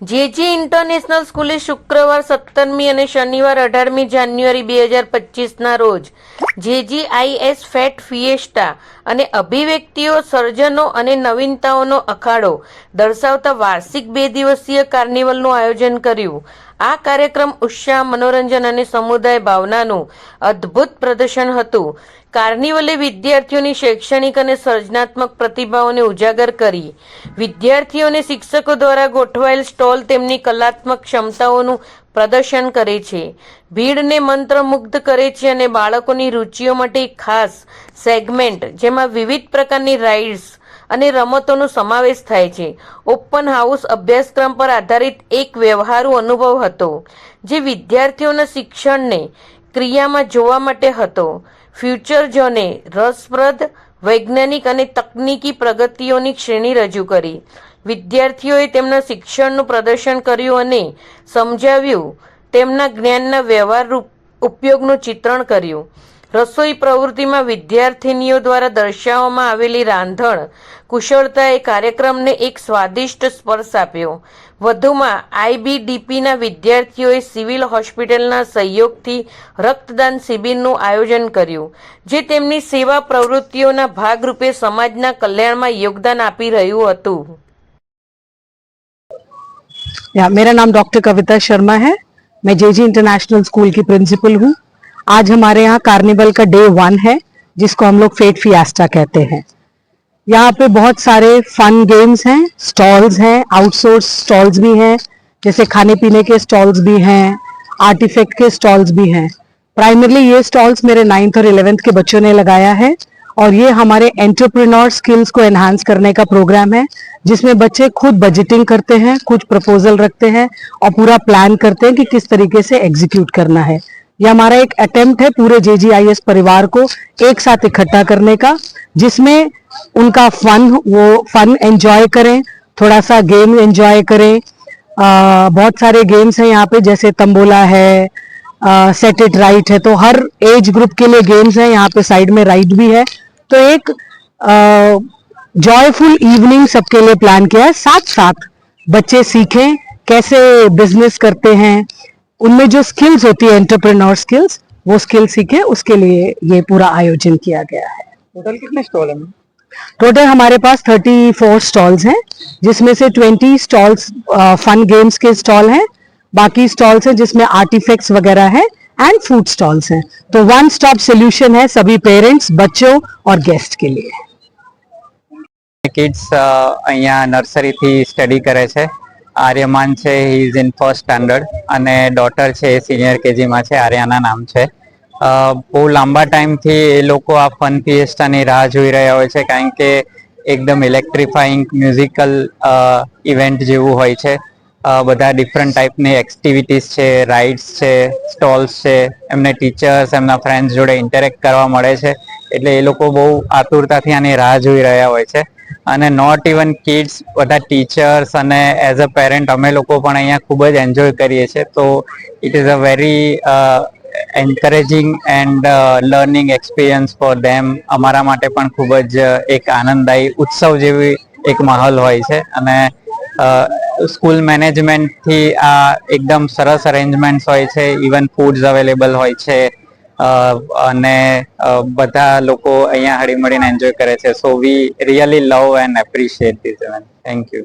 JG international સ્કૂલે શુક્રવાર 17મી અને શનિવાર 18મી જાન્યુઆરી 2025ના રોજ જેજીઆઈએસ ફેટ ફિએસ્ટા અને અભિવ્યક્તિઓ, સર્જનો અને નવીનતાઓનો અખાડો દર્શાવતા વાર્ષિક 2 દિવસીય કાર્નિવલનું આયોજન કર્યું. આ કાર્યક્રમ ઉત્સાહ, મનોરંજન અને સમુદાય ભાવનાનું અદ્ભુત પ્રદર્શન હતું. કાર્નિવલે વિદ્યાર્થીઓની શૈક્ષણિક અને સર્જનાત્મક પ્રતિભાઓને ઉજાગર કરી. વિદ્યાર્થીઓ અને શિક્ષકો દ્વારા ગોઠવાયેલ સ્ટોલ તેમની કલાત્મક ક્ષમતાઓનું પ્રદર્શન કરે છે, ભીડને મંત્રમુગ્ધ કરે છે અને બાળકોની રુચિઓ માટે એક ખાસ સેગમેન્ટ જેમાં વિવિધ પ્રકારની રાઇડ્સ અને રમતોનો સમાવેશ થાય છે. ઓપન હાઉસ અભ્યાસક્રમ પર આધારિત એક વ્યવહારુ અનુભવ હતો જે વિદ્યાર્થીઓના શિક્ષણને ક્રિયામાં જોવા માટે હતો. ફ્યુચર ઝોને રસપ્રદ વૈજ્ઞાનિક અને તકનીકી પ્રગતિઓની શ્રેણી રજૂ કરી. વિદ્યાર્થીઓએ તેમના શિક્ષણનું પ્રદર્શન કર્યું અને સમજાવ્યું, તેમના જ્ઞાનના વ્યવહારુ ઉપયોગનું ચિત્રણ કર્યું. રસોઈ પ્રવૃત્તિમાં વિદ્યાર્થિનીઓ દ્વારા દર્શાવવામાં આવેલી રાંધણ કુશળતાએ કાર્યક્રમને એક સ્વાદિષ્ટ સ્પર્શ આપ્યો. વધુમાં, આઈબીડીપીના વિદ્યાર્થીઓએ સિવિલ હોસ્પિટલના સહયોગથી રક્તદાન શિબિરનું આયોજન કર્યું, જે તેમની સેવા પ્રવૃત્તિઓના ભાગરૂપે સમાજના કલ્યાણમાં યોગદાન આપી રહ્યું હતું. मेरा नाम डॉक्टर कविता शर्मा है. मैं जेजी इंटरनेशनल स्कूल की प्रिंसिपल हूँ. आज हमारे यहाँ कार्निवल का डे 1 है, जिसको हम लोग फेट फिएस्टा कहते हैं. यहाँ पे बहुत सारे फन गेम्स हैं, स्टॉल्स हैं, आउटसोर्स स्टॉल्स भी हैं, जैसे खाने पीने के स्टॉल्स भी हैं, आर्टिफैक्ट के स्टॉल्स भी हैं. प्राइमरली ये स्टॉल्स मेरे 9th और 11th के बच्चों ने लगाया है और ये हमारे एंटरप्रेन्योर स्किल्स को एनहांस करने का प्रोग्राम है, जिसमें बच्चे खुद बजटिंग करते हैं, कुछ प्रपोजल रखते हैं और पूरा प्लान करते हैं कि किस तरीके से एग्जीक्यूट करना है. ये हमारा एक अटेम्प्ट है पूरे जेजीआईएस परिवार को एक साथ इकट्ठा करने का, जिसमें उनका फन एंजॉय करें, थोड़ा सा गेम एंजॉय करें. बहुत सारे गेम्स हैं यहाँ पे, जैसे तंबोला है, सेट इट राइट है, तो हर एज ग्रुप के लिए गेम्स हैं. यहाँ पे साइड में राइड भी है, तो एक जॉयफुल इवनिंग सबके लिए प्लान किया है. साथ साथ बच्चे सीखें कैसे बिजनेस करते हैं, उनमें जो स्किल्स होती है एंटरप्रेन्योर स्किल्स, वो स्किल सीखे, उसके लिए ये पूरा आयोजन किया गया है. टोटल कितने स्टॉल हैं? टोटल हमारे पास 34 स्टॉल्स हैं, जिसमें से 20 स्टॉल्स फन गेम्स के स्टॉल हैं, बाकी स्टॉल्स हैं जिसमें आर्टिफैक्ट्स वगैरह है एंड फूड स्टॉल्स हैं. तो वन स्टॉप सोल्यूशन है सभी पेरेंट्स, बच्चों और गेस्ट के लिए. કિડ્સ અહીંયા નર્સરીથી સ્ટડી કરે છે. આર્યમાન છે, he is in first standard, અને ડોટર છે એ સિનિયર કેજીમાં છે. આર્યાના નામ છે. બહુ લાંબા ટાઈમથી એ લોકો આ ફન ફિએસ્ટાની રાહ જોઈ રહ્યા હોય છે, કારણ કે એકદમ ઇલેક્ટ્રિફાઈંગ મ્યુઝિકલ ઇવેન્ટ જેવું હોય છે. બધા ડિફરન્ટ ટાઈપની એક્ટિવિટીઝ છે, રાઇડ્સ છે, સ્ટોલ્સ છે. એમને ટીચર્સ, એમના ફ્રેન્ડ્સ જોડે ઇન્ટરેક્ટ કરવા મળે છે, એટલે એ લોકો બહુ આતુરતાથી આની રાહ જોઈ રહ્યા હોય છે. અને નોટ ઇવન કિડ્સ, બધા ટીચર્સ અને એઝ અ પેરેન્ટ અમે લોકો પણ અહીંયા ખૂબ જ એન્જોય કરીએ છીએ. તો it is a very encouraging and learning experience for them. અમારા માટે પણ ખૂબ જ એક આનંદદાયી ઉત્સવ જેવી એક માહોલ હોય છે. અને સ્કૂલ મેનેજમેન્ટથી આ એકદમ સરસ અરેન્જમેન્ટ્સ હોય છે. ઇવન ફૂડ્સ અવેલેબલ હોય છે, અને બધા લોકો અહીંયા હળીમળીને એન્જોય કરે છે. So we really love and appreciate this event. Thank you.